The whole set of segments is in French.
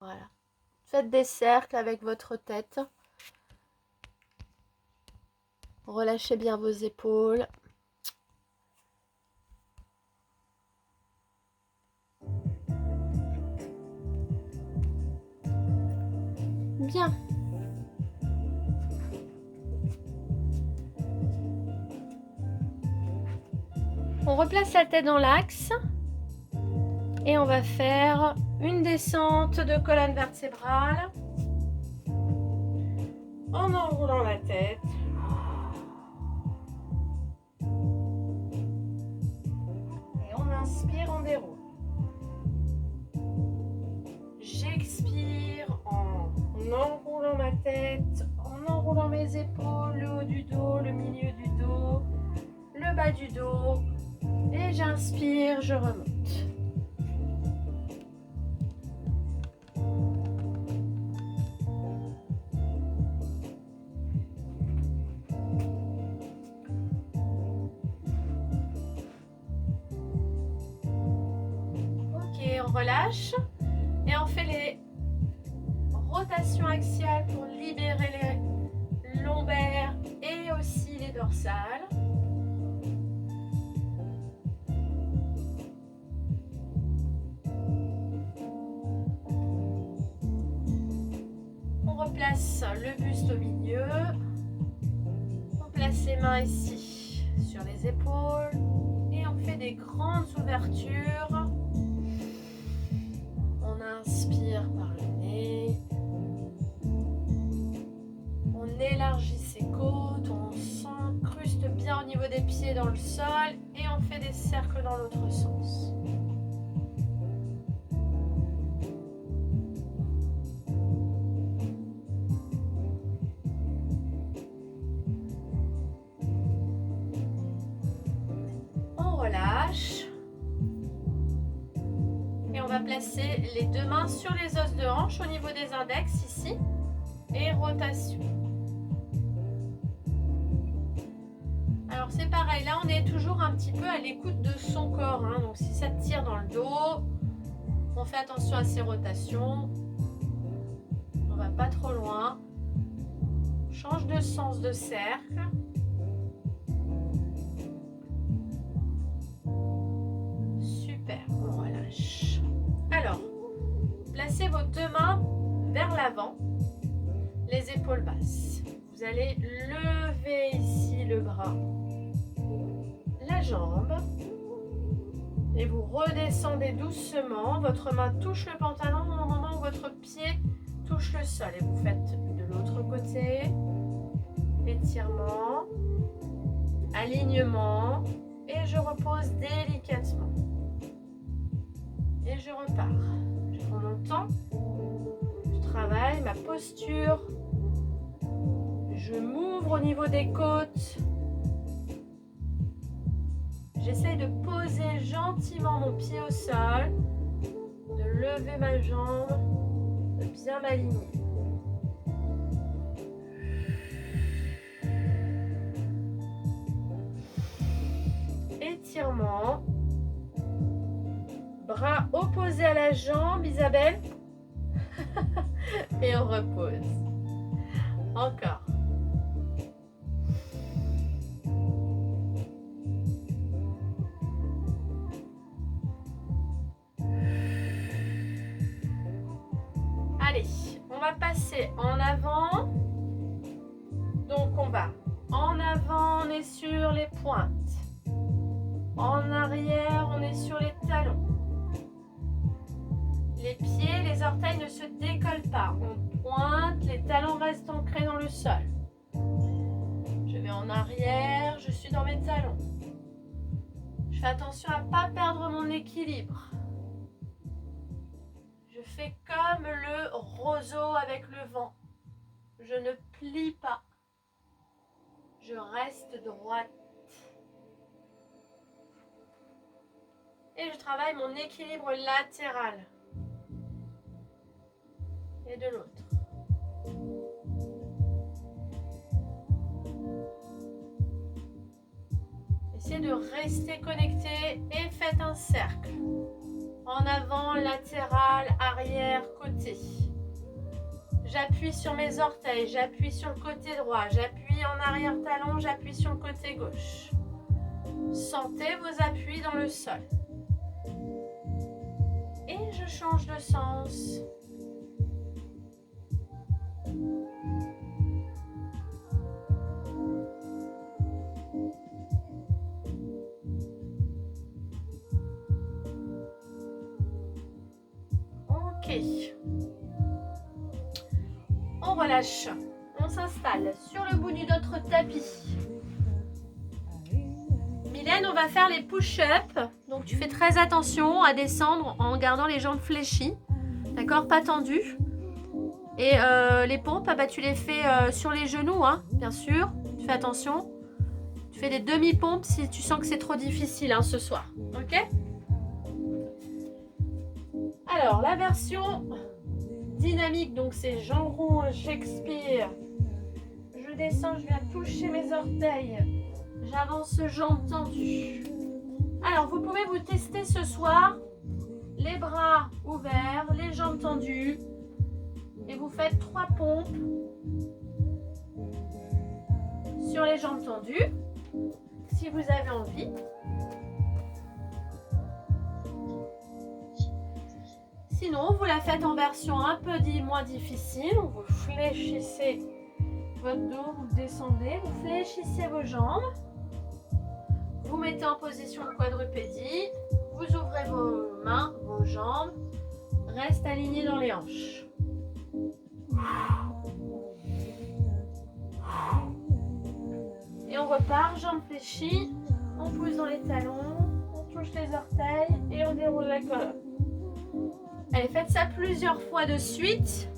Voilà. Faites des cercles avec votre tête. Relâchez bien vos épaules. Bien. On replace la tête dans l'axe et on va faire une descente de colonne vertébrale en enroulant la tête. Et on inspire, on déroule. J'expire en enroulant ma tête, en enroulant mes épaules, le haut du dos, le milieu du dos, le bas du dos. Et j'inspire, je remonte. Ok, on relâche et on fait les rotations axiales pour libérer les lombaires et aussi les dorsales. On replace le buste au milieu. On place les mains ici sur les épaules et on fait des grandes ouvertures. On inspire par le nez. On élargit ses côtes, on s'incruste bien au niveau des pieds dans le sol et on fait des cercles dans l'autre sens. On relâche. Et on va placer les deux mains sur les os de hanche au niveau des index ici. Et rotation. Alors c'est pareil, là on est toujours un petit peu à l'écoute de son corps. Hein. Donc si ça tire dans le dos, on fait attention à ces rotations. On va pas trop loin. On change de sens de cercle. Super, on relâche. Alors, placez vos deux mains vers l'avant, les épaules basses. Vous allez lever ici le bras, la jambe, et vous redescendez doucement. Votre main touche le pantalon au moment où votre pied touche le sol. Et vous faites de l'autre côté, étirement, alignement, et je repose délicatement. Et je repars. Je prends mon temps, je travaille ma posture, je m'ouvre au niveau des côtes, j'essaye de poser gentiment mon pied au sol, de lever ma jambe, de bien m'aligner. Étirement. Bras opposés à la jambe, Isabelle. Et on repose. Encore. Allez, on va passer en avant. Donc on va en avant, on est sur les pointes. En arrière, on est sur les talons. Les pieds, les orteils ne se décollent pas. On pointe, les talons restent ancrés dans le sol. Je vais en arrière, je suis dans mes talons. Je fais attention à ne pas perdre mon équilibre. Je fais comme le roseau avec le vent. Je ne plie pas. Je reste droite. Et je travaille mon équilibre latéral. Et de l'autre. Essayez de rester connecté et faites un cercle en avant, latéral, arrière, côté. J'appuie sur mes orteils, j'appuie sur le côté droit, j'appuie en arrière talon, j'appuie sur le côté gauche. Sentez vos appuis dans le sol. Et je change de sens. Ok. On relâche. On s'installe sur le bout du notre tapis. Mylène, on va faire les push-ups. Donc tu fais très attention à descendre en gardant les jambes fléchies. D'accord? Pas tendues. Et les pompes, bah, tu les fais sur les genoux, hein, bien sûr. Tu fais attention. Tu fais des demi-pompes si tu sens que c'est trop difficile ce soir. Ok? Alors, la version dynamique, donc c'est Jean Roux, Shakespeare. Je descends, je viens toucher mes orteils. J'avance jambes tendues. Alors, vous pouvez vous tester ce soir. Les bras ouverts, les jambes tendues. Et vous faites 3 pompes sur les jambes tendues. Si vous avez envie. Sinon, vous la faites en version un peu moins difficile. Vous fléchissez votre dos, vous descendez, vous fléchissez vos jambes. Vous mettez en position de quadrupédie. Vous ouvrez vos mains, vos jambes. Reste aligné dans les hanches. Et on repart, jambes fléchies. On pousse dans les talons. On touche les orteils et on déroule la colonne. Allez, faites ça plusieurs fois de suite.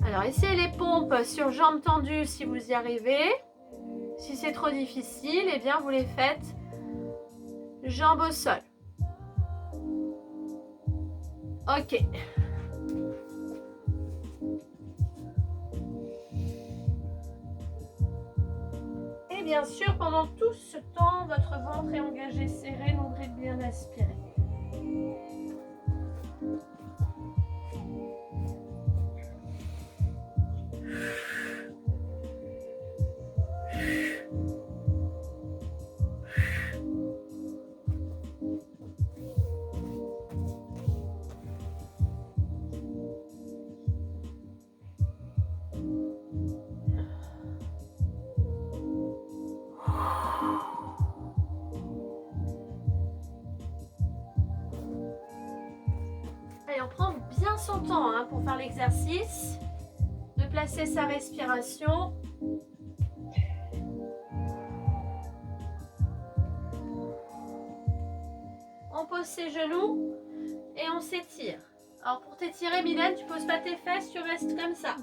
Alors, essayez les pompes sur jambes tendues si vous y arrivez. Si c'est trop difficile, eh bien, vous les faites jambes au sol. Ok. Et bien sûr, pendant tout ce temps, votre ventre est engagé, serré, nombril bien aspiré. Allez, on prend bien son temps pour faire l'exercice, de placer sa respiration. On pose ses genoux et on s'étire. Alors pour t'étirer, Mylène, tu poses pas tes fesses, tu restes comme ça.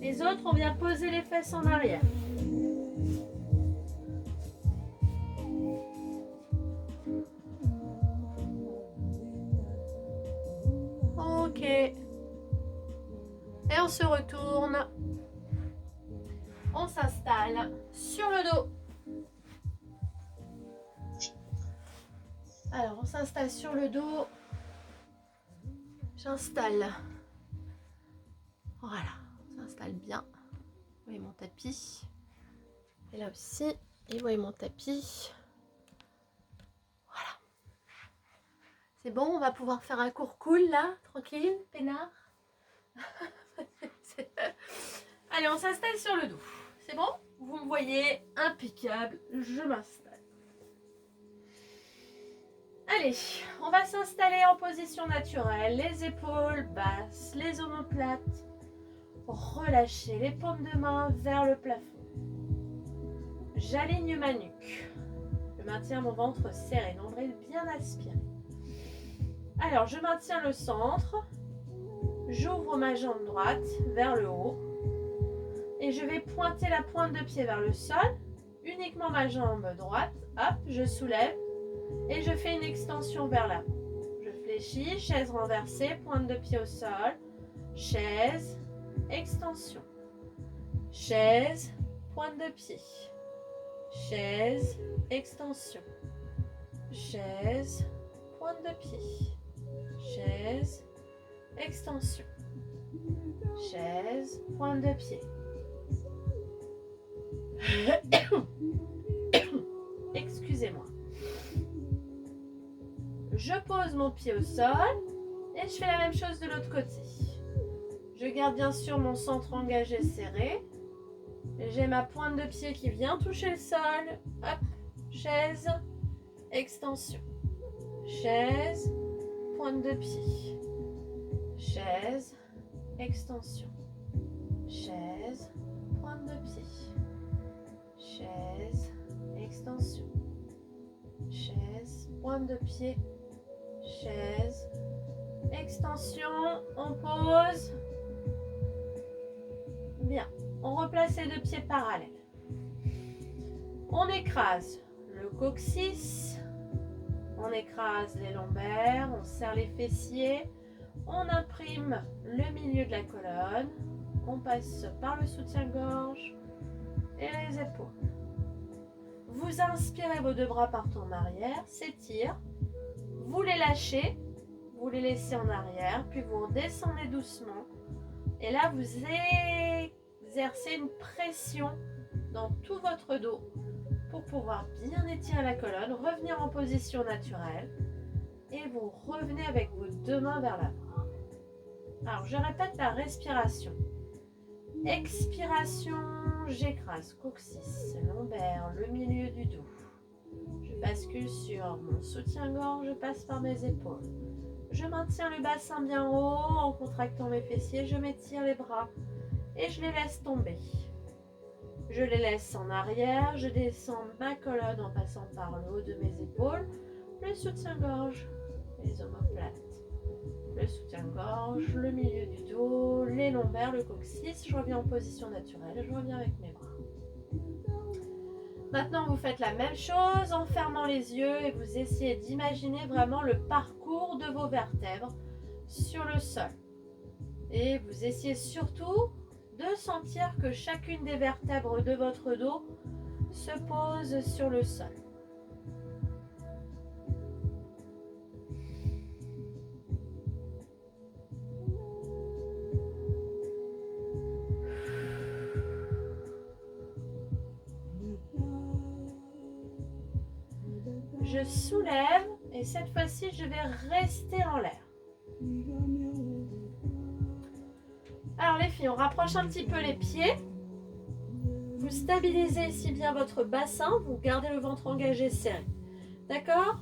Les autres, on vient poser les fesses en arrière. Ok. Et on se retourne. On s'installe sur le dos. Alors, on s'installe sur le dos. J'installe. Voilà, on s'installe bien. Vous voyez mon tapis. Et là aussi, et vous voyez mon tapis. Voilà. C'est bon, on va pouvoir faire un cours cool là, tranquille, peinard. Allez, on s'installe sur le dos. C'est bon? Vous me voyez, impeccable, je m'installe. Allez, on va s'installer en position naturelle, les épaules basses, les omoplates. Relâchez les paumes de main vers le plafond. J'aligne ma nuque. Je maintiens mon ventre serré, nombril bien aspiré. Alors, je maintiens le centre. J'ouvre ma jambe droite vers le haut. Et je vais pointer la pointe de pied vers le sol. Uniquement ma jambe droite. Hop, je soulève. Et je fais une extension vers l'avant. Je fléchis, chaise renversée, pointe de pied au sol. Chaise, extension. chaise, pointe de pied, chaise, extension, chaise, pointe de pied, chaise, extension, chaise, pointe de pied. Excusez-moi. Je pose mon pied au sol et je fais la même chose de l'autre côté. Je garde bien sûr mon centre engagé serré. J'ai ma pointe de pied qui vient toucher le sol. Hop, chaise, extension. Chaise, pointe de pied. Chaise, extension. Chaise, pointe de pied. Chaise, extension. Chaise, pointe de pied. Chaise, extension. On pose. Bien. On replace les deux pieds parallèles. On écrase le coccyx. On écrase les lombaires. On serre les fessiers. On imprime le milieu de la colonne. On passe par le soutien-gorge et les épaules. Vous inspirez, vos deux bras partent en arrière, s'étirent. Vous les lâchez, vous les laissez en arrière, puis vous redescendez doucement. Et là, vous exercez une pression dans tout votre dos pour pouvoir bien étirer la colonne, revenir en position naturelle. Et vous revenez avec vos deux mains vers l'avant. Alors, je répète la respiration. Expiration, j'écrase coccyx, lombaire, le milieu du dos. Je bascule sur mon soutien-gorge, je passe par mes épaules. Je maintiens le bassin bien haut en contractant mes fessiers, je m'étire les bras et je les laisse tomber. Je les laisse en arrière, je descends ma colonne en passant par le haut de mes épaules, le soutien-gorge, les omoplates. Le soutien-gorge, le milieu du dos, les lombaires, le coccyx. Je reviens en position naturelle, je reviens avec mes bras. Maintenant, vous faites la même chose en fermant les yeux et vous essayez d'imaginer vraiment le parcours de vos vertèbres sur le sol. Et vous essayez surtout de sentir que chacune des vertèbres de votre dos se pose sur le sol. Je soulève et cette fois-ci, je vais rester en l'air. Alors les filles, on rapproche un petit peu les pieds. Vous stabilisez ici bien votre bassin, vous gardez le ventre engagé serré. D'accord?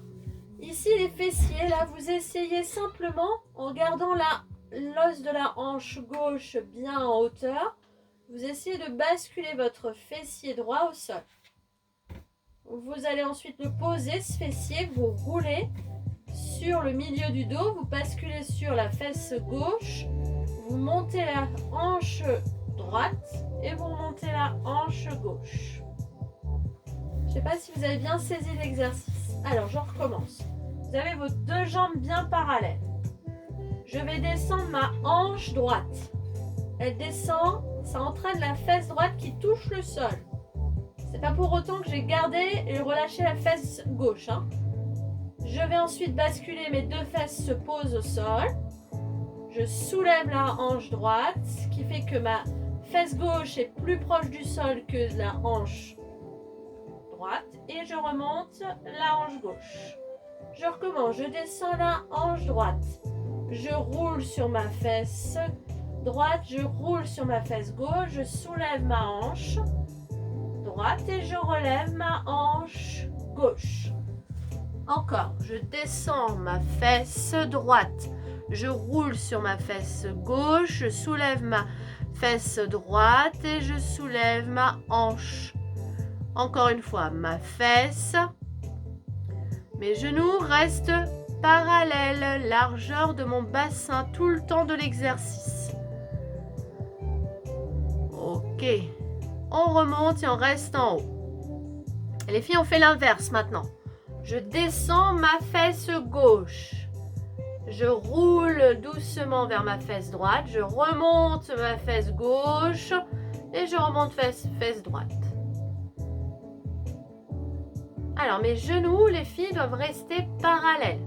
Ici les fessiers, là vous essayez simplement en gardant l'os de la hanche gauche bien en hauteur. Vous essayez de basculer votre fessier droit au sol. Vous allez ensuite le poser, ce fessier, vous roulez sur le milieu du dos, vous basculez sur la fesse gauche, vous montez la hanche droite et vous remontez la hanche gauche. Je ne sais pas si vous avez bien saisi l'exercice. Alors, je recommence. Vous avez vos deux jambes bien parallèles. Je vais descendre ma hanche droite. Elle descend, ça entraîne la fesse droite qui touche le sol. C'est pas pour autant que j'ai gardé et relâché la fesse gauche. Je vais ensuite basculer, mes deux fesses se posent au sol. Je soulève la hanche droite, ce qui fait que ma fesse gauche est plus proche du sol que la hanche droite. Et je remonte la hanche gauche. Je recommence, je descends la hanche droite. Je roule sur ma fesse droite, je roule sur ma fesse gauche, je soulève ma hanche droite et je relève ma hanche gauche. Encore, je descends ma fesse droite, je roule sur ma fesse gauche, je soulève ma fesse droite et je soulève ma hanche. Encore une fois, ma fesse, mes genoux restent parallèles, largeur de mon bassin tout le temps de l'exercice. Ok. On remonte et on reste en haut. Et les filles, on fait l'inverse maintenant. Je descends ma fesse gauche. Je roule doucement vers ma fesse droite. Je remonte ma fesse gauche Et je remonte fesse droite. Alors, mes genoux, les filles, doivent rester parallèles.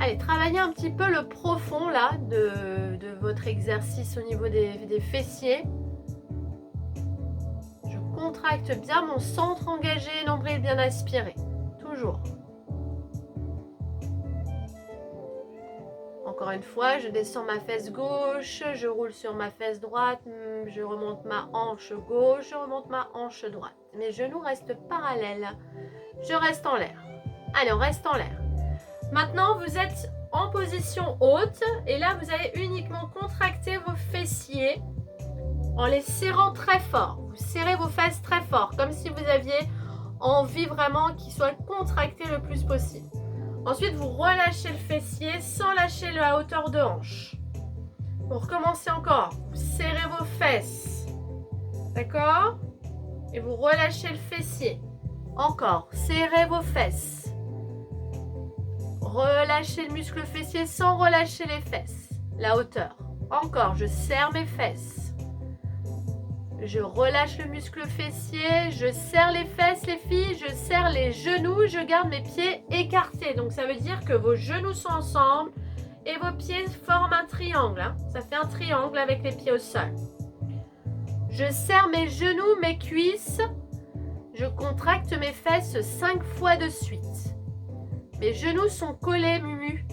Allez, travaillez un petit peu le profond là de votre exercice au niveau des fessiers. Je contracte bien mon centre engagé, nombril bien aspiré. Toujours. Encore une fois, je descends ma fesse gauche, je roule sur ma fesse droite, je remonte ma hanche gauche, je remonte ma hanche droite. Mes genoux restent parallèles. Je reste en l'air. Allez, on reste en l'air. Maintenant, vous êtes en position haute et là, vous allez uniquement contracter vos fessiers en les serrant très fort. Vous serrez vos fesses très fort, comme si vous aviez envie vraiment qu'ils soient contractés le plus possible. Ensuite, vous relâchez le fessier sans lâcher la hauteur de hanche. Vous recommencez encore. Vous serrez vos fesses. D'accord? Et vous relâchez le fessier. Encore. Serrez vos fesses. Relâchez le muscle fessier sans relâcher les fesses. La hauteur. Encore. Je serre mes fesses. Je relâche le muscle fessier, je serre les fesses les filles, je serre les genoux, je garde mes pieds écartés. Donc ça veut dire que vos genoux sont ensemble et vos pieds forment un triangle. Hein. Ça fait un triangle avec les pieds au sol. Je serre mes genoux, mes cuisses, je contracte mes fesses 5 fois de suite. Mes genoux sont collés, Mumu.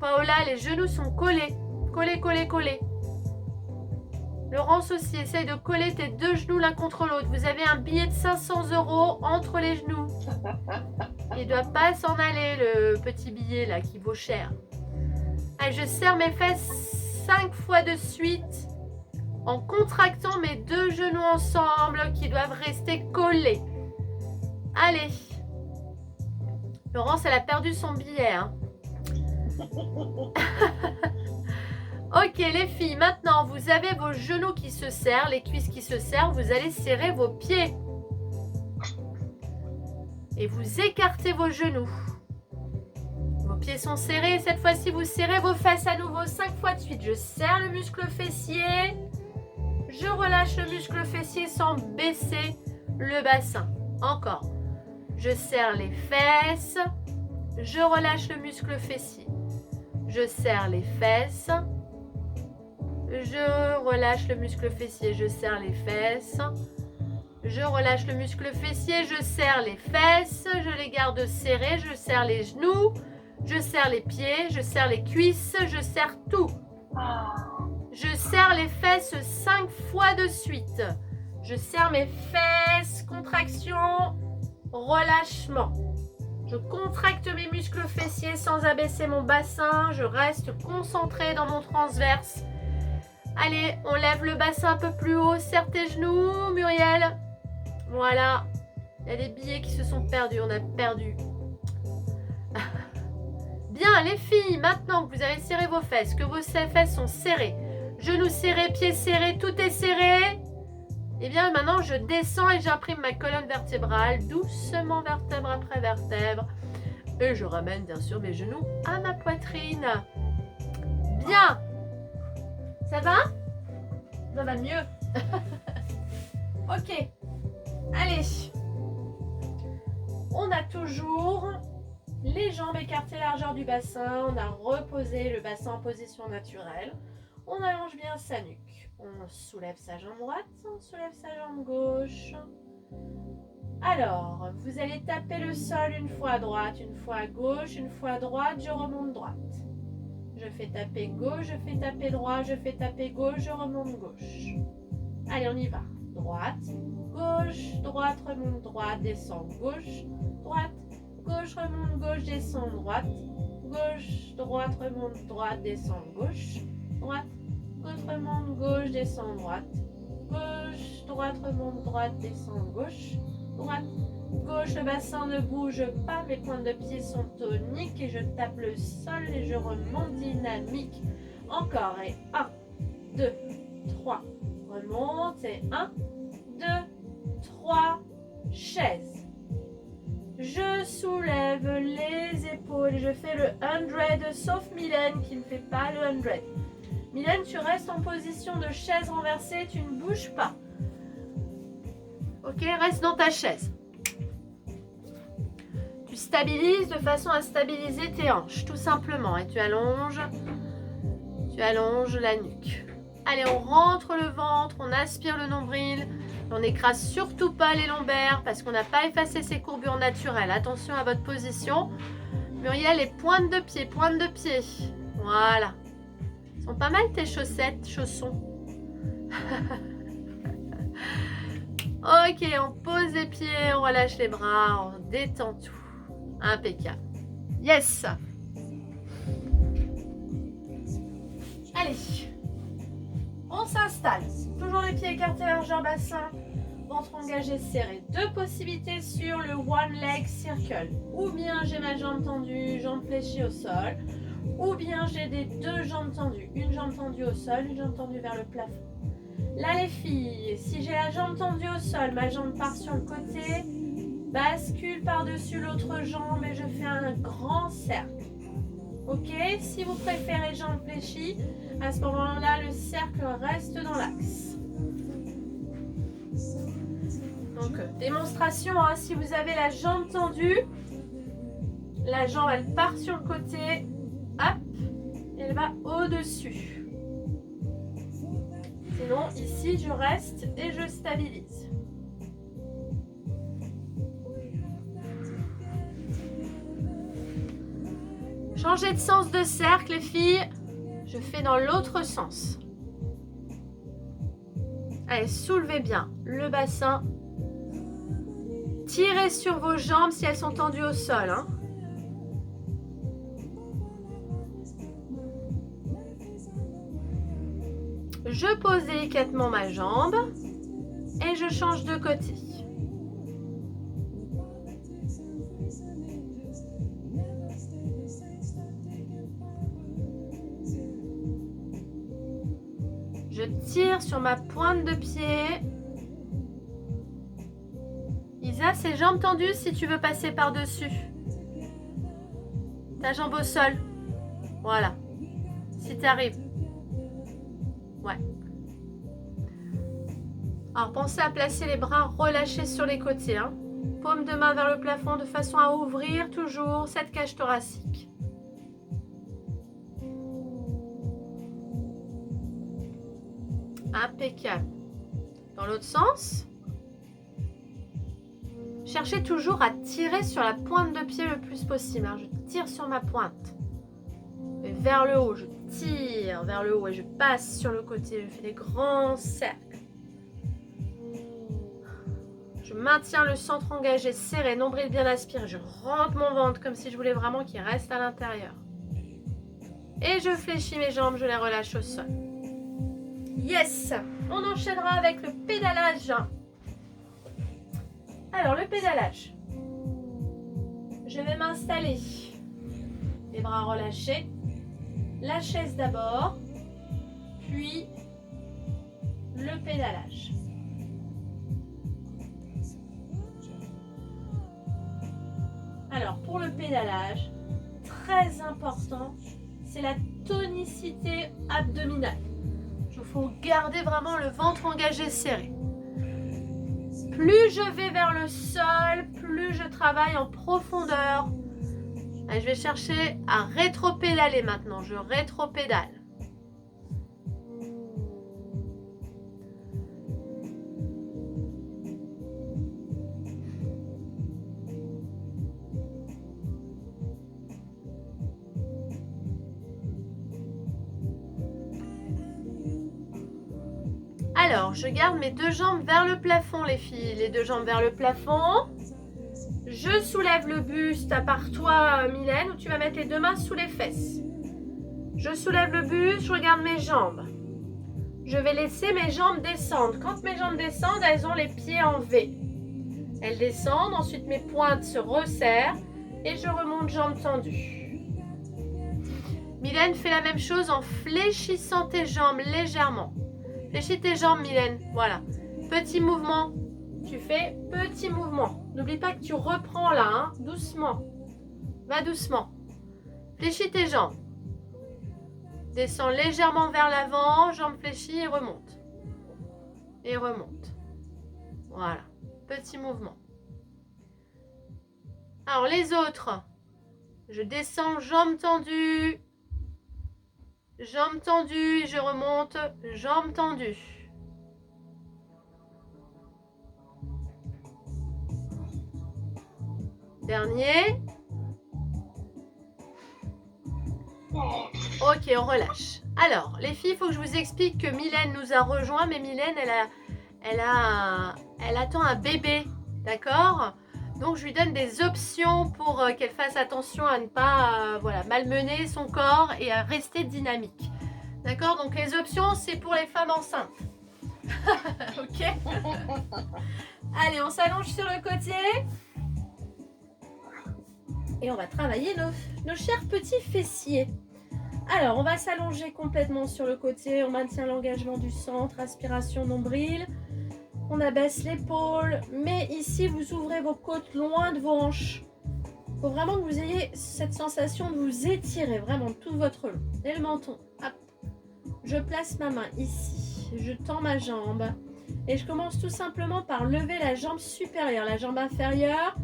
Paola, les genoux sont collés. Collés, collés, collés. Laurence aussi, essaye de coller tes deux genoux l'un contre l'autre. Vous avez un billet de 500 € entre les genoux. Il ne doit pas s'en aller, le petit billet là qui vaut cher. Allez, je serre mes fesses 5 fois de suite en contractant mes deux genoux ensemble qui doivent rester collés. Allez. Laurence, elle a perdu son billet. Hein. Ok les filles, maintenant vous avez vos genoux qui se serrent, les cuisses qui se serrent, vous allez serrer vos pieds. Et vous écartez vos genoux. Vos pieds sont serrés, cette fois-ci vous serrez vos fesses à nouveau 5 fois de suite. Je serre le muscle fessier, je relâche le muscle fessier sans baisser le bassin. Encore. Je serre les fesses, je relâche le muscle fessier. Je serre les fesses. Je relâche le muscle fessier, je serre les fesses. Je relâche le muscle fessier, je serre les fesses. Je les garde serrés, je serre les genoux. Je serre les pieds, je serre les cuisses, je serre tout. Je serre les fesses 5 fois de suite. Je serre mes fesses, contraction, relâchement. Je contracte mes muscles fessiers sans abaisser mon bassin. Je reste concentrée dans mon transverse. Allez, on lève le bassin un peu plus haut. Serre tes genoux, Muriel. Voilà. Il y a des billets qui se sont perdus. On a perdu. Bien, les filles, maintenant que vous avez serré vos fesses, que vos fesses sont serrées, genoux serrés, pieds serrés, tout est serré. Et bien maintenant, je descends et j'imprime ma colonne vertébrale, doucement vertèbre après vertèbre. Et je ramène bien sûr mes genoux à ma poitrine. Bien. Ça va? Ça va mieux. Ok. Allez. On a toujours les jambes écartées largeur du bassin. On a reposé le bassin en position naturelle. On allonge bien sa nuque. On soulève sa jambe droite. On soulève sa jambe gauche. Alors, vous allez taper le sol une fois à droite, une fois à gauche, une fois à droite. Je remonte droite. Je fais taper gauche, je fais taper droit, je fais taper gauche, je remonte gauche. Allez, on y va. Droite, gauche, droite, remonte droite, descend gauche, droite, gauche, remonte gauche, descend droite, gauche, droite, remonte droite, descend gauche, droite, gauche, remonte gauche, descend droite, gauche, droite, remonte droite, descend gauche, droite, gauche, le bassin ne bouge pas, mes pointes de pied sont toniques et je tape le sol et je remonte dynamique. Encore et 1, 2, 3, remonte et 1, 2, 3, chaise. Je soulève les épaules. Je fais le 100, sauf Mylène qui ne fait pas le 100. Mylène, tu restes en position de chaise renversée, tu ne bouges pas. Ok, reste dans ta chaise. Tu stabilises de façon à stabiliser tes hanches, tout simplement. Et tu allonges la nuque. Allez, on rentre le ventre, on aspire le nombril. On n'écrase surtout pas les lombaires parce qu'on n'a pas effacé ces courbures naturelles. Attention à votre position. Muriel, les pointes de pied, pointes de pied. Voilà. Sont pas mal tes chaussettes, chaussons. Ok, on pose les pieds, on relâche les bras, on détend tout. Impeccable. Yes. Allez. On s'installe. Toujours les pieds écartés, largeur bassin. Ventre engagé, serré. Deux possibilités sur le one leg circle. Ou bien j'ai ma jambe tendue, jambe fléchie au sol. Ou bien j'ai des deux jambes tendues. Une jambe tendue au sol, une jambe tendue vers le plafond. Là les filles, si j'ai la jambe tendue au sol, ma jambe part sur le côté, bascule par-dessus l'autre jambe et je fais un grand cercle. Ok, si vous préférez jambe fléchie, à ce moment-là, le cercle reste dans l'axe. Donc, démonstration, hein, si vous avez la jambe tendue, la jambe, elle part sur le côté, hop, et elle va au-dessus. Sinon, ici, je reste et je stabilise. Changez de sens de cercle, les filles. Je fais dans l'autre sens. Allez, soulevez bien le bassin. Tirez sur vos jambes si elles sont tendues au sol. Hein. Je pose délicatement ma jambe et je change de côté. Je tire sur ma pointe de pied. Isa, c'est jambes tendues si tu veux passer par-dessus. Ta jambe au sol. Voilà. Si tu arrives. Ouais. Alors, pensez à placer les bras relâchés sur les côtés. Hein. Paume de main vers le plafond de façon à ouvrir toujours cette cage thoracique. Impeccable. Dans l'autre sens, cherchez toujours à tirer sur la pointe de pied le plus possible. Hein. Je tire sur ma pointe. Et vers le haut, je tire vers le haut et je passe sur le côté. Je fais des grands cercles. Je maintiens le centre engagé, serré, nombril bien aspiré. Je rentre mon ventre comme si je voulais vraiment qu'il reste à l'intérieur. Et je fléchis mes jambes, je les relâche au sol. Yes! On enchaînera avec le pédalage. Alors, le pédalage. Je vais m'installer. Les bras relâchés. La chaise d'abord. Puis, le pédalage. Alors, pour le pédalage, très important, c'est la tonicité abdominale. Il faut garder vraiment le ventre engagé, serré. Plus je vais vers le sol, plus je travaille en profondeur. Allez, je vais chercher à rétro-pédaler maintenant. Je rétro-pédale. Alors, je garde mes deux jambes vers le plafond, les filles. Les deux jambes vers le plafond. Je soulève le buste à part toi, Mylène, où tu vas mettre les deux mains sous les fesses. Je soulève le buste, je regarde mes jambes. Je vais laisser mes jambes descendre. Quand mes jambes descendent, elles ont les pieds en V. Elles descendent, ensuite mes pointes se resserrent et je remonte jambes tendues. Mylène fait la même chose en fléchissant tes jambes légèrement. Fléchis tes jambes, Mylène. Voilà. Petit mouvement tu fais petit mouvement. N'oublie pas que tu reprends là, hein, doucement. Va doucement. Fléchis tes jambes. Descends légèrement vers l'avant, jambes fléchies et remonte. Et remonte. Voilà, petit mouvement. Alors les autres, je descends, jambes tendues, et je remonte, jambes tendues. Dernier. Ok, on relâche. Alors, les filles, il faut que je vous explique que Mylène nous a rejoint, mais Mylène, elle attend un bébé, d'accord? Donc, je lui donne des options pour qu'elle fasse attention à ne pas malmener son corps et à rester dynamique. D'accord? Donc, les options, c'est pour les femmes enceintes. Ok? Allez, on s'allonge sur le côté. Et on va travailler nos chers petits fessiers. Alors, on va s'allonger complètement sur le côté. On maintient l'engagement du centre, aspiration nombril. On abaisse l'épaule. Mais ici, vous ouvrez vos côtes loin de vos hanches. Il faut vraiment que vous ayez cette sensation de vous étirer vraiment tout votre long. Et le menton. Hop. Je place ma main ici. Je tends ma jambe. Et je commence tout simplement par lever la jambe supérieure. La jambe inférieure,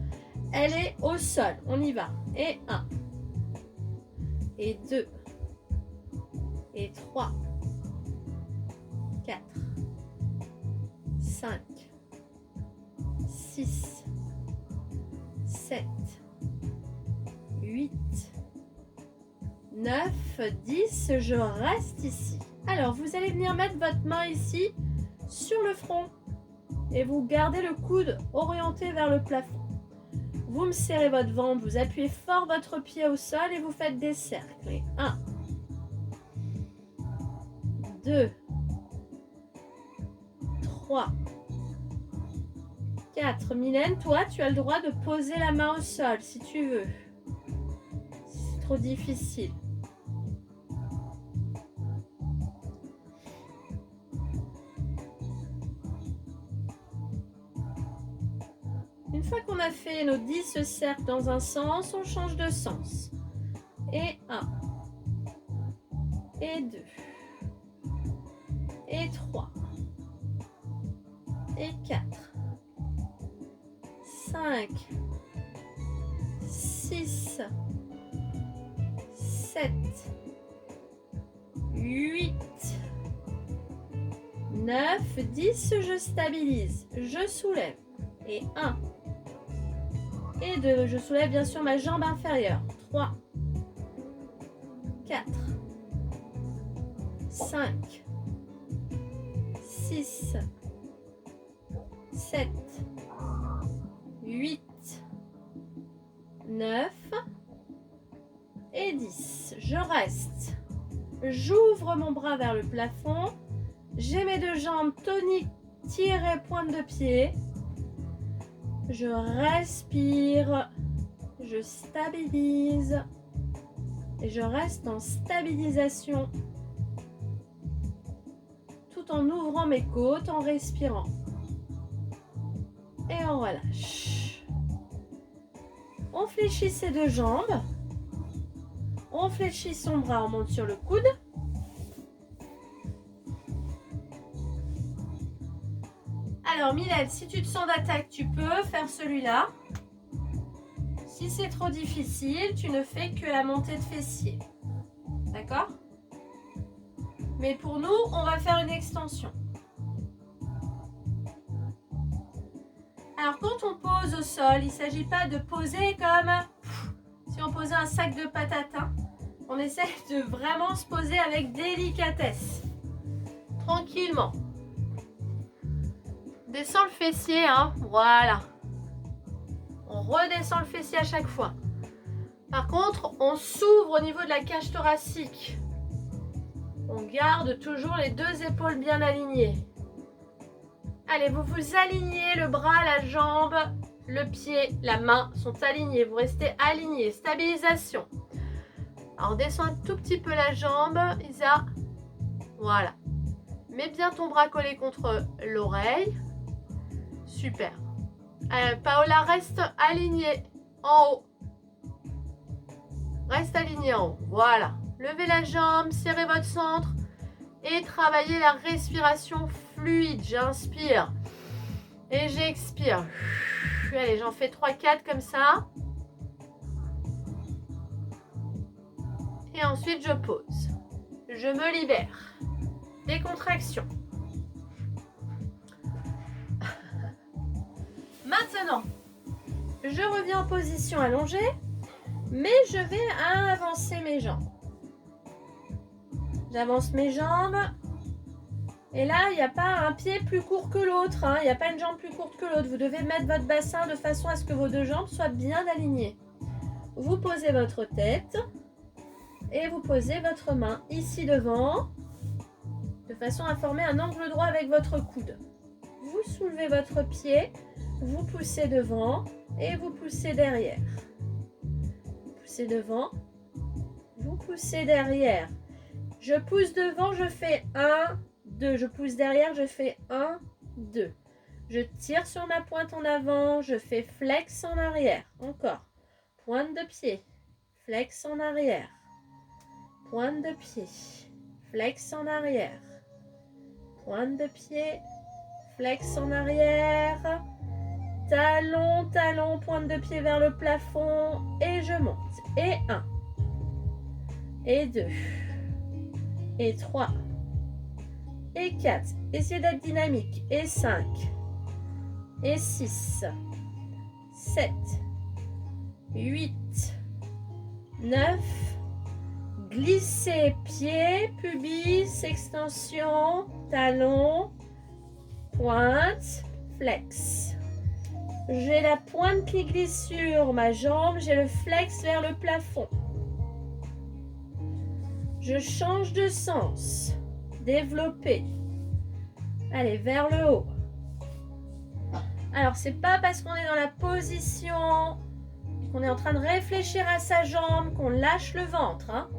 elle est au sol. On y va. Et 1. Et 2. Et 3. 4. 5. 6. 7. 8. 9. 10. Je reste ici. Alors, vous allez venir mettre votre main ici sur le front. Et vous gardez le coude orienté vers le plafond. Vous me serrez votre ventre, vous appuyez fort votre pied au sol et vous faites des cercles. Et 1, 2, 3, 4. Mylène, toi, tu as le droit de poser la main au sol si tu veux. C'est trop difficile. Une fois qu'on a fait nos 10 cercles dans un sens, on change de sens. Et 1. Et 2. Et 3. Et 4. 5. 6. 7. 8. 9. 10. Je stabilise. Je soulève. Et 1. Et 2, je soulève bien sûr ma jambe inférieure. 3, 4, 5, 6, 7, 8, 9 et 10. Je reste. J'ouvre mon bras vers le plafond. J'ai mes deux jambes toniques, tirées, pointe de pied. Je respire, je stabilise et je reste en stabilisation tout en ouvrant mes côtes, en respirant. Et on relâche. On fléchit ses deux jambes. On fléchit son bras, on monte sur le coude. Alors Mylène, si tu te sens d'attaque, tu peux faire celui-là. Si c'est trop difficile, tu ne fais que la montée de fessier. D'accord? Mais pour nous, on va faire une extension. Alors quand on pose au sol, il ne s'agit pas de poser comme si on posait un sac de patates. Hein. On essaie de vraiment se poser avec délicatesse. Tranquillement. Descends le fessier, hein, voilà. On redescend le fessier à chaque fois. Par contre, on s'ouvre au niveau de la cage thoracique. On garde toujours les deux épaules bien alignées. Allez, vous vous alignez, le bras, la jambe, le pied, la main sont alignés. Vous restez alignés. Stabilisation. Alors, on descend un tout petit peu la jambe, Isa. Voilà. Mets bien ton bras collé contre l'oreille. Super. Paola, reste alignée en haut. Reste aligné en haut. Voilà. Levez la jambe, serrez votre centre et travaillez la respiration fluide. J'inspire et j'expire. Allez, j'en fais 3-4 comme ça. Et ensuite, je pose. Je me libère. Décontraction. Maintenant, je reviens en position allongée, mais je vais avancer mes jambes. J'avance mes jambes. Et là, il n'y a pas un pied plus court que l'autre. Il n'y a pas une jambe plus courte que l'autre. Vous devez mettre votre bassin de façon à ce que vos deux jambes soient bien alignées. Vous posez votre tête et vous posez votre main ici devant, de façon à former un angle droit avec votre coude. Vous soulevez votre pied, vous poussez devant et vous poussez derrière. Vous poussez devant, vous poussez derrière. Je pousse devant, je fais 1, 2. Je pousse derrière, je fais 1, 2. Je tire sur ma pointe en avant, je fais flex en arrière. Encore. Pointe de pied, flex en arrière. Pointe de pied, flex en arrière. Pointe de pied, flex en arrière. Talon, talon, pointe de pied vers le plafond. Et je monte. Et 1. Et 2. Et 3. Et 4. Essayez d'être dynamique. Et 5. Et 6. 7. 8. 9. Glissez pied, pubis, extension, talon, pointe, flex. J'ai la pointe qui glisse sur ma jambe, j'ai le flex vers le plafond. Je change de sens. Développer. Allez, vers le haut. Alors, c'est pas parce qu'on est dans la position, qu'on est en train de réfléchir à sa jambe, qu'on lâche le ventre.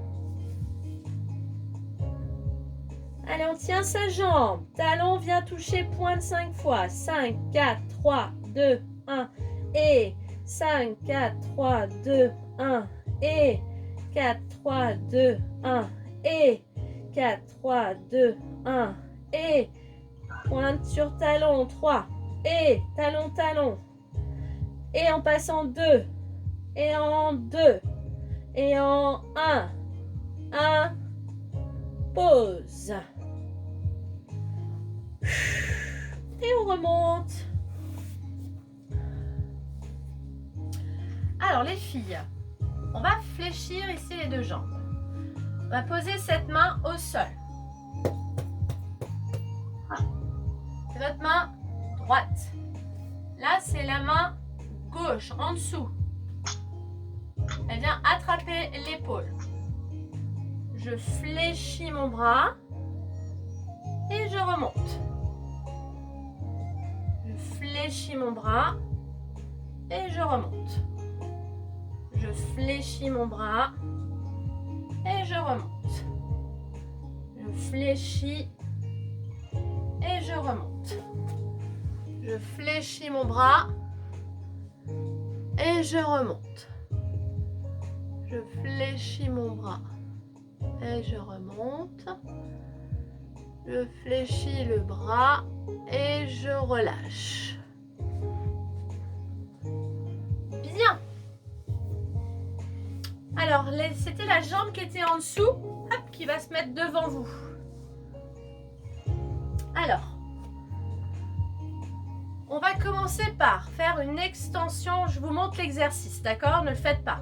Allez, on tient sa jambe. Talon vient toucher pointe 5 fois. 5, 4, 3, 2, 1. Et 5, 4, 3, 2, 1. Et 4, 3, 2, 1. Et 4, 3, 2, 1. Et pointe sur talon. 3. Et talon, talon. Et en passant 2. Et en 2. Et en 1. 1. Pause. Et on remonte. Alors les filles, on va fléchir ici les deux jambes. On va poser cette main au sol. C'est votre main droite. Là, c'est la main gauche, en dessous. Elle vient attraper l'épaule. Je fléchis mon bras et je remonte. Je fléchis mon bras et je remonte. Je fléchis mon bras et je remonte. Je fléchis et je remonte. Je fléchis mon bras et je remonte. Je fléchis mon bras et je remonte. Je fléchis le bras et je relâche. Bien. Alors, c'était la jambe qui était en dessous, hop, qui va se mettre devant vous. Alors, on va commencer par faire une extension. Je vous montre l'exercice, d'accord? Ne le faites pas.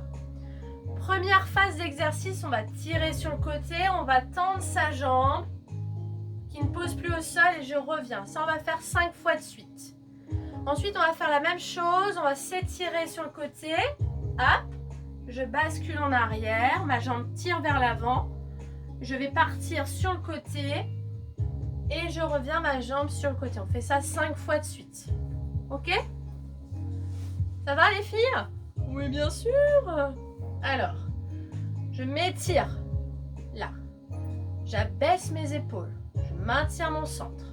Première phase d'exercice, on va tirer sur le côté, on va tendre sa jambe qui ne pose plus au sol et je reviens. Ça, on va faire 5 fois de suite. Ensuite, on va faire la même chose, on va s'étirer sur le côté. Hop, je bascule en arrière, ma jambe tire vers l'avant. Je vais partir sur le côté et je reviens ma jambe sur le côté. On fait ça 5 fois de suite. Ok? Ça va les filles? Oui, bien sûr. Alors, je m'étire là. J'abaisse mes épaules. Je maintiens mon centre.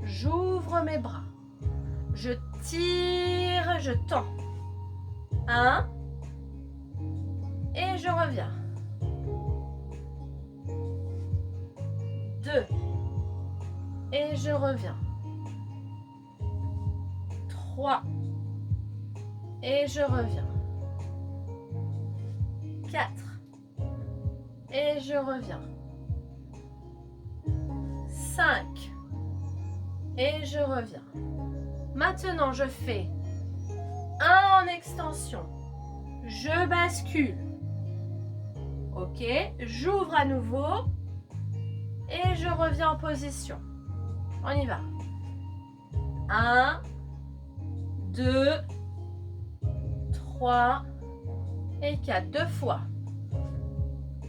J'ouvre mes bras. Je tire, je tends. 1. Et je reviens. 2. Et je reviens. 3. Et je reviens. 4. Et je reviens. 5. Et je reviens. Maintenant, je fais 1 en extension. Je bascule. Ok, j'ouvre à nouveau. Et je reviens en position. On y va. 1, 2, 3 et 4. 2 fois.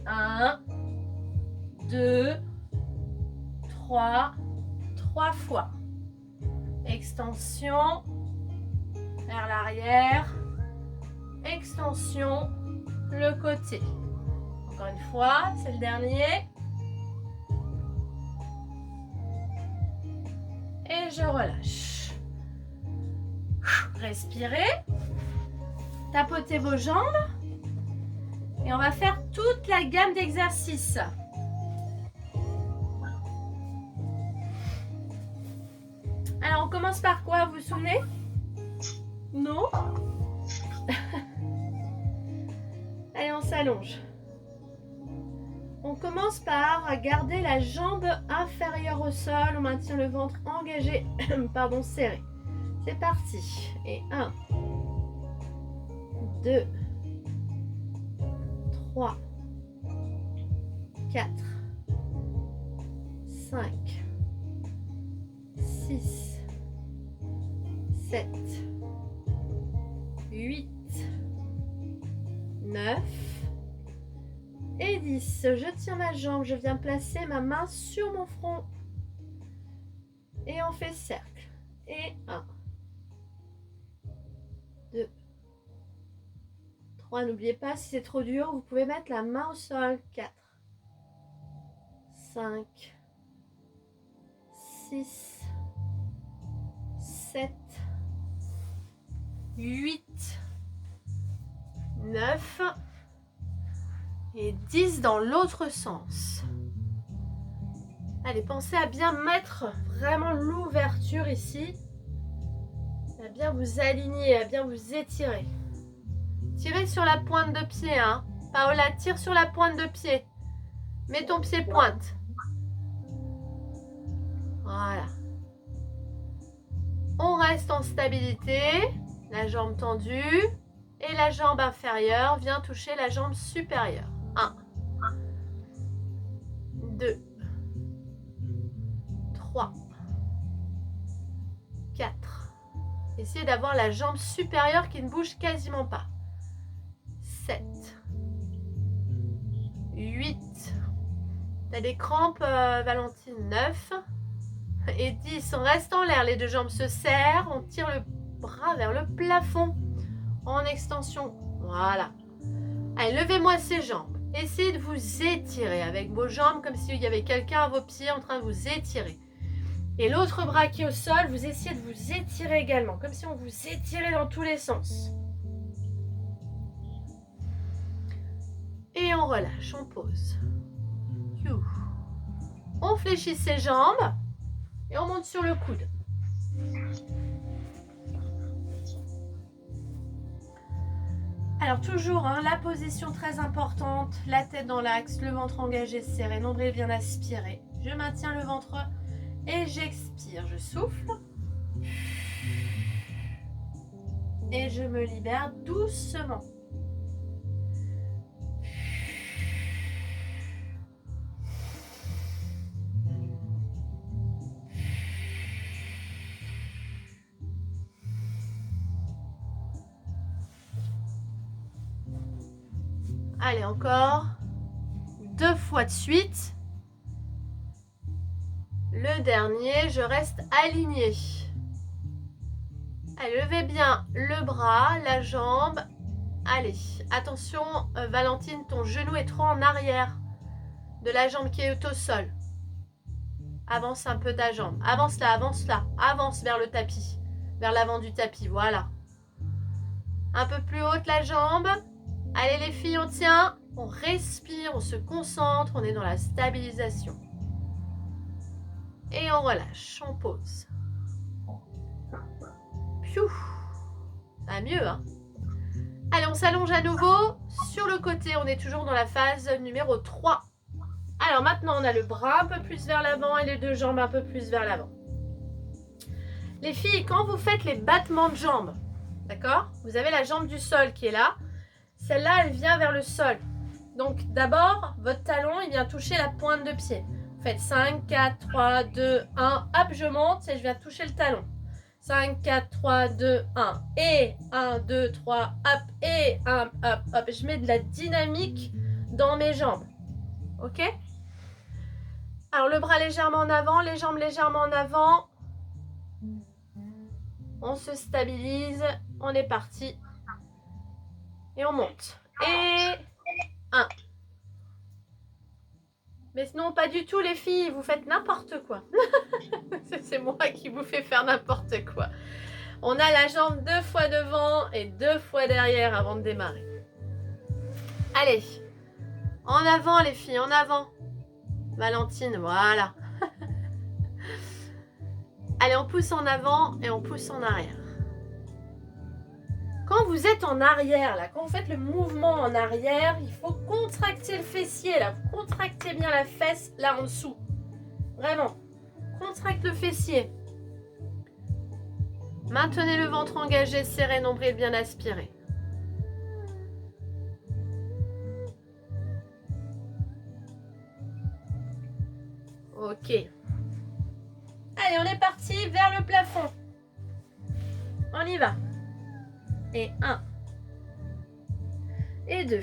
1, 2, 3, 3 fois. Extension vers l'arrière. Extension le côté. Encore une fois, c'est le dernier. Et je relâche. Respirez. Tapotez vos jambes. Et on va faire toute la gamme d'exercices. Alors, on commence par quoi, vous vous souvenez? Non? Allez, on s'allonge. On commence par garder la jambe inférieure au sol. On maintient le ventre engagé, pardon, serré. C'est parti. Et 1, 2, 3, 4, 5, 6, 7, 8, 9 et 10. Je tiens ma jambe, je viens placer ma main sur mon front et on fait cercle. Et 1, 2, 3. N'oubliez pas, si c'est trop dur, vous pouvez mettre la main au sol. 4, 5, 6, 7, 8, 9 et 10 dans l'autre sens. Allez, pensez à bien mettre vraiment l'ouverture ici. À bien vous aligner, à bien vous étirer. Tirez sur la pointe de pied. Hein. Paola, tire sur la pointe de pied. Mets ton pied pointe. Voilà. On reste en stabilité. La jambe tendue. Et la jambe inférieure vient toucher la jambe supérieure. 1, 2, 3, 4. Essayez d'avoir la jambe supérieure qui ne bouge quasiment pas. 7, 8. T'as des crampes, Valentine? 9 et 10. On reste en l'air, les deux jambes se serrent. On tire le bras vers le plafond en extension. Voilà. Allez, levez-moi ces jambes. Essayez de vous étirer avec vos jambes comme s'il y avait quelqu'un à vos pieds en train de vous étirer. Et l'autre bras qui est au sol, vous essayez de vous étirer également, comme si on vous étirait dans tous les sens. Et on relâche, on pose. On fléchit ses jambes et on monte sur le coude. Alors toujours, hein, la position très importante, la tête dans l'axe, le ventre engagé, serré, nombril bien aspiré. Je maintiens le ventre et j'expire, je souffle. Et je me libère doucement. Allez, encore 2 fois de suite. Le dernier, je reste alignée. Allez, levez bien le bras, la jambe. Allez, attention, Valentine, ton genou est trop en arrière de la jambe qui est au sol. Avance un peu ta jambe. Avance là, avance vers le tapis. vers l'avant du tapis. Voilà. Un peu plus haute la jambe. Allez les filles, on tient. On respire, on se concentre. On est dans la stabilisation. Et on relâche, on pose. Piou. Ah, mieux, hein. Allez, on s'allonge à nouveau. Sur le côté, on est toujours dans la phase numéro 3. Alors maintenant, on a le bras un peu plus vers l'avant et les deux jambes un peu plus vers l'avant. Les filles, quand vous faites les battements de jambes, d'accord? Vous avez la jambe du sol qui est là. Celle-là, elle vient vers le sol. Donc d'abord, votre talon, il vient toucher la pointe de pied. Vous faites 5, 4, 3, 2, 1. Hop, je monte et je viens toucher le talon. 5, 4, 3, 2, 1. Et 1, 2, 3, hop. Et 1, hop, hop. Je mets de la dynamique dans mes jambes. Ok? Alors le bras légèrement en avant, les jambes légèrement en avant. On se stabilise. On est parti. Et on monte. Et 1. Mais sinon, pas du tout les filles, vous faites n'importe quoi. C'est moi qui vous fais faire n'importe quoi. On a la jambe 2 fois devant et 2 fois derrière avant de démarrer. Allez, en avant les filles, en avant. Valentine, voilà. Allez, on pousse en avant et on pousse en arrière. Quand vous êtes en arrière, là, quand vous faites le mouvement en arrière, il faut contracter le fessier, là. Vous contractez bien la fesse, là, en dessous. Vraiment. Contracte le fessier. Maintenez le ventre engagé, serré, nombril bien aspiré. Ok. Allez, on est parti vers le plafond. On y va. Et 1. Et 2.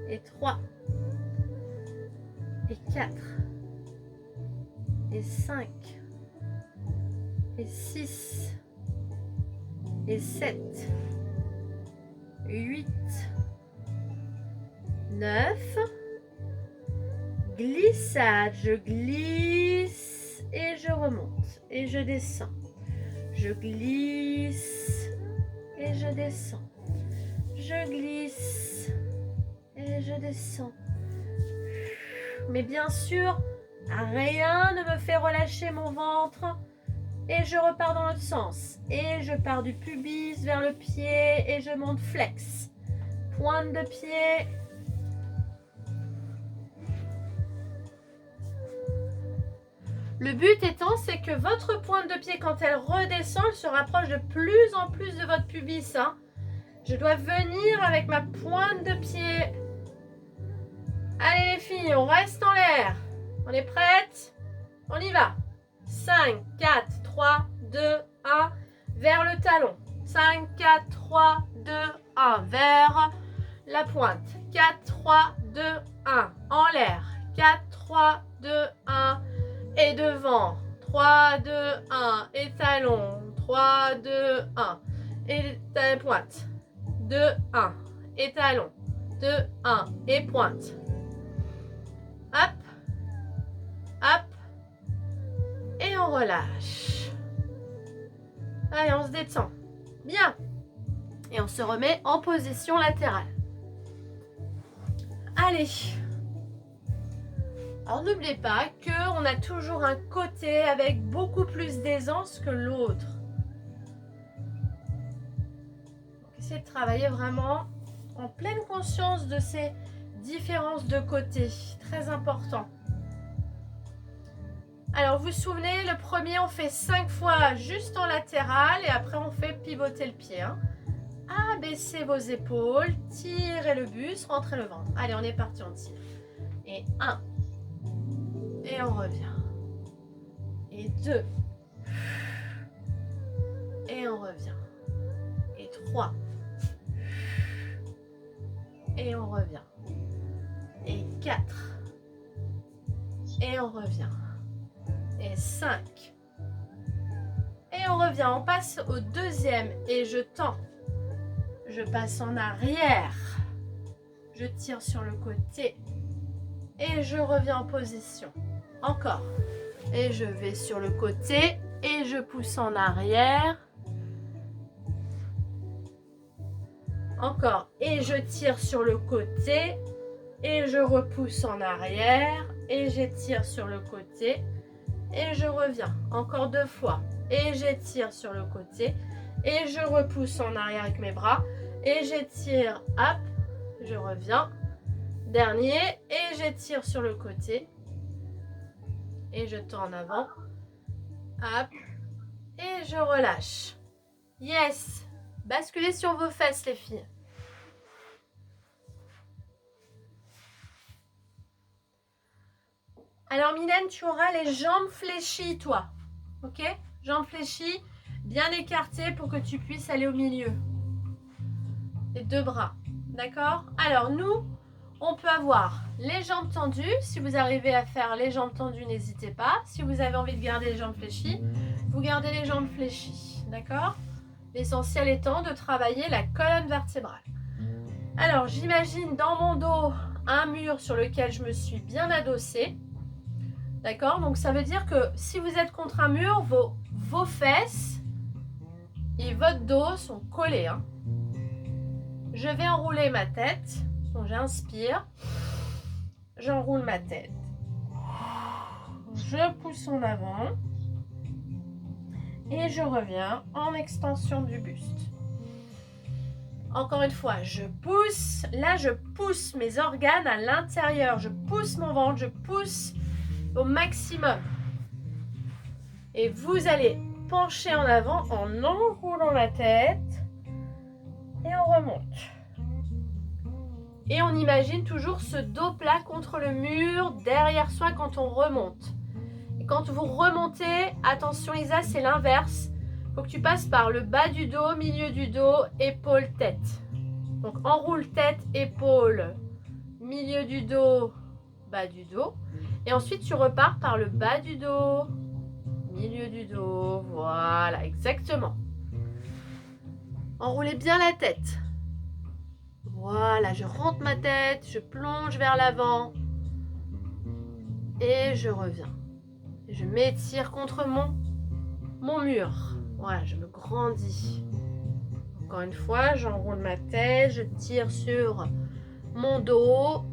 Et 3. Et 4. Et 5. Et 6. Et 7. 8. 9. Glissade. Je glisse et je remonte. Et je descends. Je glisse et je descends. Je glisse et je descends. Mais bien sûr, rien ne me fait relâcher mon ventre. Et je repars dans l'autre sens. Et je pars du pubis vers le pied et je monte flex. Pointe de pied. Le but étant, c'est que votre pointe de pied, quand elle redescend, elle se rapproche de plus en plus de votre pubis. Hein. Je dois venir avec ma pointe de pied. Allez les filles, on reste en l'air. On est prêtes? On y va. 5, 4, 3, 2, 1. Vers le talon. 5, 4, 3, 2, 1. Vers la pointe. 4, 3, 2, 1. En l'air. 4, 3, 2, 1. Et devant, 3, 2, 1, et talon, 3, 2, 1, et pointe, 2, 1, et talon, 2, 1, et pointe. Hop, hop, et on relâche. Allez, on se détend. Bien. Et on se remet en position latérale. Allez. Alors n'oubliez pas qu'on a toujours un côté avec beaucoup plus d'aisance que l'autre. Essayez de travailler vraiment en pleine conscience de ces différences de côté. Très important. Alors vous vous souvenez, le premier on fait 5 fois juste en latéral et après on fait pivoter le pied. Hein. Abaissez vos épaules, tirez le buste, rentrez le ventre. Allez, on est parti, on tire. Et 1. Et on revient. Et 2. Et on revient. Et 3. Et on revient. Et 4. Et on revient. Et 5. Et on revient. On passe au deuxième. Et je tends. Je passe en arrière. Je tire sur le côté. Et je reviens en position. Encore. Et je vais sur le côté. et je pousse en arrière. Encore, et je tire sur le côté, et je repousse en arrière, et j'étire sur le côté, et je reviens. Encore 2 fois, et j'étire sur le côté, et je repousse en arrière avec mes bras, et j'étire, hop, je reviens. Dernier, et j'étire sur le côté, et je tends en avant, hop, et je relâche. Yes! Basculez sur vos fesses, les filles. Alors, Mylène, tu auras les jambes fléchies, toi. Ok? Jambes fléchies, bien écartées pour que tu puisses aller au milieu. Les 2 bras. D'accord? Alors, nous, on peut avoir les jambes tendues. Si vous arrivez à faire les jambes tendues, n'hésitez pas. Si vous avez envie de garder les jambes fléchies, vous gardez les jambes fléchies. D'accord? L'essentiel étant de travailler la colonne vertébrale. Alors, j'imagine dans mon dos un mur sur lequel je me suis bien adossée. D'accord? Donc, ça veut dire que si vous êtes contre un mur, vos fesses et votre dos sont collés. Hein. Je vais enrouler ma tête. Donc, j'inspire. J'enroule ma tête. Je pousse en avant. Et je reviens en extension du buste. Encore une fois, je pousse. Là, je pousse mes organes à l'intérieur. Je pousse mon ventre, je pousse au maximum. Et vous allez pencher en avant en enroulant la tête. Et on remonte. Et on imagine toujours ce dos plat contre le mur, derrière soi quand on remonte. Quand vous remontez, attention Isa, c'est l'inverse. Il faut que tu passes par le bas du dos, milieu du dos, épaule, tête. Donc enroule tête, épaule, milieu du dos, bas du dos. Et ensuite tu repars par le bas du dos, milieu du dos. Voilà, exactement. Enroulez bien la tête. Voilà, je rentre ma tête, je plonge vers l'avant. Et je reviens. Je m'étire contre mon mur. Voilà, je me grandis. Encore une fois, j'enroule ma tête, je tire sur mon dos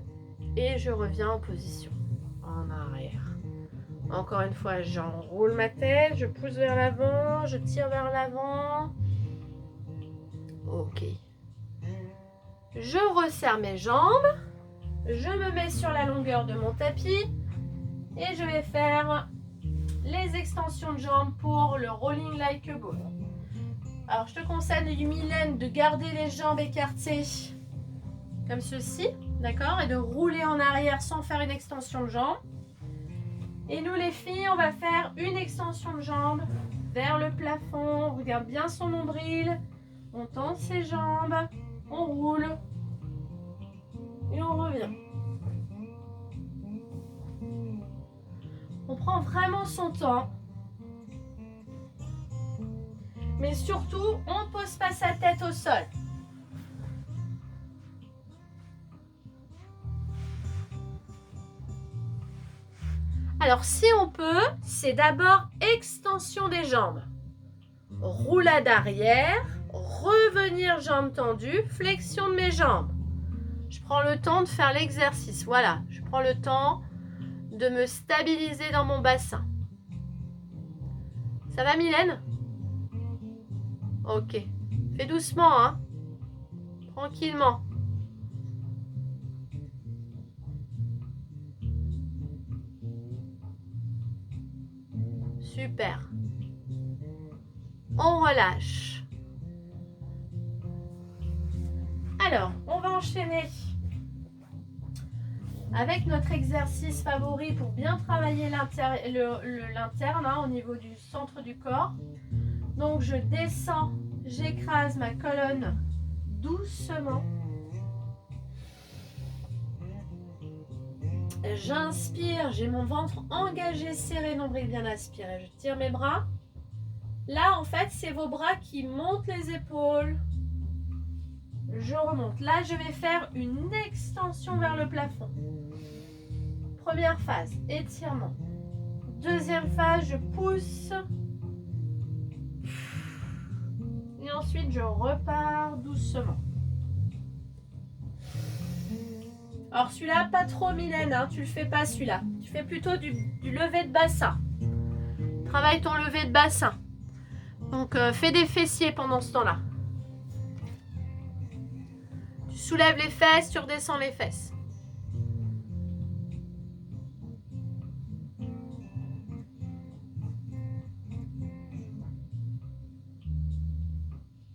et je reviens en position en arrière. Encore une fois, j'enroule ma tête, je pousse vers l'avant, je tire vers l'avant. Ok. Je resserre mes jambes, je me mets sur la longueur de mon tapis et je vais faire les extensions de jambes pour le rolling like a ball. Alors, je te conseille, Mylène, de garder les jambes écartées comme ceci, d'accord? Et de rouler en arrière sans faire une extension de jambes. Et nous, les filles, on va faire une extension de jambes vers le plafond. On regarde bien son nombril. On tend ses jambes. On roule. Et on revient. On prend vraiment son temps. Mais surtout, on ne pose pas sa tête au sol. Alors, si on peut, c'est d'abord extension des jambes. Roulade arrière, revenir jambes tendues, flexion de mes jambes. Je prends le temps de faire l'exercice. Voilà, je prends le temps de me stabiliser dans mon bassin. Ça va, Mylène? Ok. Fais doucement, hein. Tranquillement. Super. On relâche. Alors, on va enchaîner avec notre exercice favori pour bien travailler l'interne hein, au niveau du centre du corps. Donc, je descends, j'écrase ma colonne doucement. J'inspire, j'ai mon ventre engagé, serré, nombril bien aspiré. Je tire mes bras. Là, en fait, c'est vos bras qui montent les épaules. Je remonte. Là, je vais faire une extension vers le plafond. Première phase, étirement. Deuxième phase, je pousse ensuite, je repars doucement. Alors celui-là, pas trop Mylène, hein, tu le fais pas celui-là. Tu fais plutôt du lever de bassin. Travaille ton lever de bassin. Donc fais des fessiers pendant ce temps-là. Tu soulèves les fesses, tu redescends les fesses.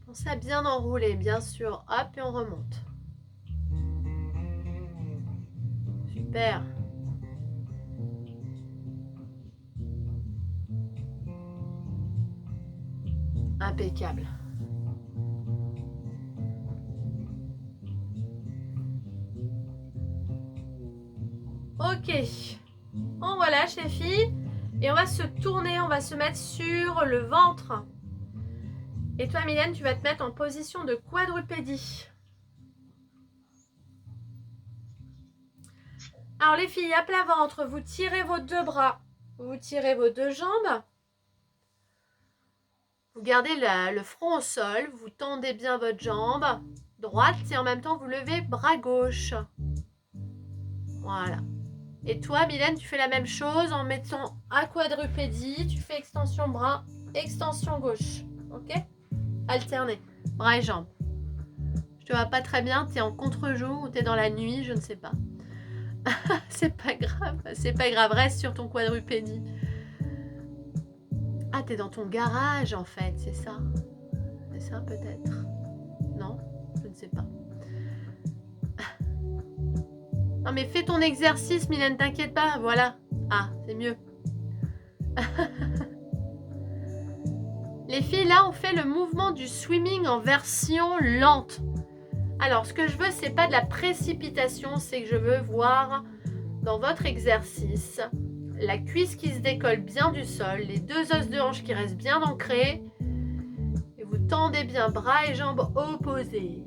Pense à bien enrouler, bien sûr. Hop, et on remonte. Super. Impeccable. Ok. On relâche les filles. Et on va se tourner, on va se mettre sur le ventre. Et toi, Mylène, tu vas te mettre en position de quadrupédie. Alors les filles, à plat ventre, vous tirez vos deux bras, vous tirez vos deux jambes. Vous gardez le front au sol, vous tendez bien votre jambe droite et en même temps vous levez bras gauche. Voilà. Et toi, Mylène, tu fais la même chose en mettant à quadrupédie. Tu fais extension bras, extension gauche. Ok? Alterner, bras et jambes. Je te vois pas très bien, tu es en contre-jour ou tu es dans la nuit, je ne sais pas. C'est pas grave, reste sur ton quadrupédie. Ah, t'es dans ton garage en fait, c'est ça? C'est ça peut-être? Non, je ne sais pas. Non mais fais ton exercice, Mylène, t'inquiète pas, voilà. Ah, c'est mieux. Les filles, là, on fait le mouvement du swimming en version lente. Alors, ce que je veux, c'est pas de la précipitation, c'est que je veux voir dans votre exercice la cuisse qui se décolle bien du sol, les deux os de hanche qui restent bien ancrés, et vous tendez bien bras et jambes opposés.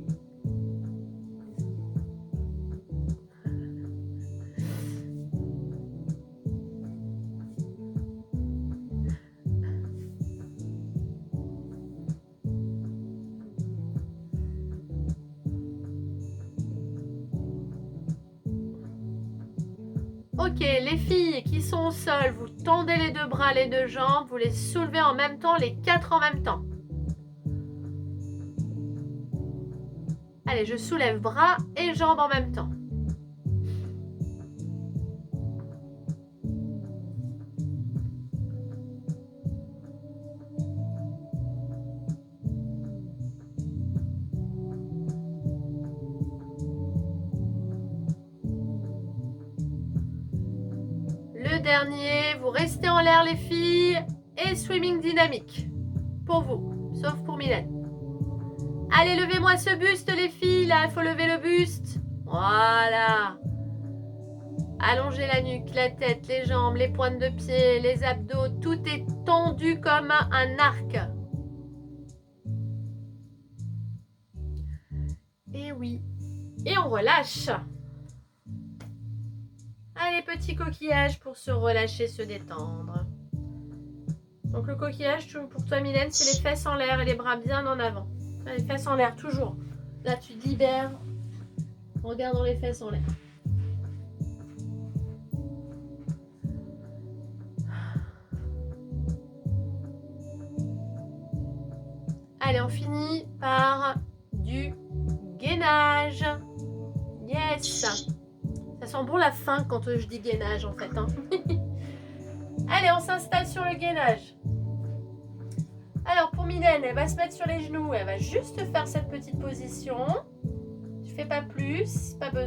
Ok, les filles qui sont au sol, vous tendez les deux bras, les deux jambes, vous les soulevez en même temps, les quatre en même temps. Allez, je soulève bras et jambes en même temps. Le dernier, vous restez en l'air les filles et swimming dynamique. Pour vous, sauf pour Mylène. Allez, levez-moi ce buste les filles, là, il faut lever le buste. Voilà. Allongez la nuque, la tête, les jambes, les pointes de pied, les abdos, tout est tendu comme un arc. Et oui. Et on relâche. Allez, petit coquillage pour se relâcher, se détendre. Donc le coquillage, pour toi Mylène, c'est les fesses en l'air et les bras bien en avant. Les fesses en l'air, toujours. Là, tu te libères en regardant les fesses en l'air. Allez, on finit par du gainage. Yes! Ça sent bon la fin quand je dis gainage en fait. Hein. Allez, on s'installe sur le gainage. Alors pour Mylène, elle va se mettre sur les genoux. Elle va juste faire cette petite position. Tu fais pas plus, pas besoin.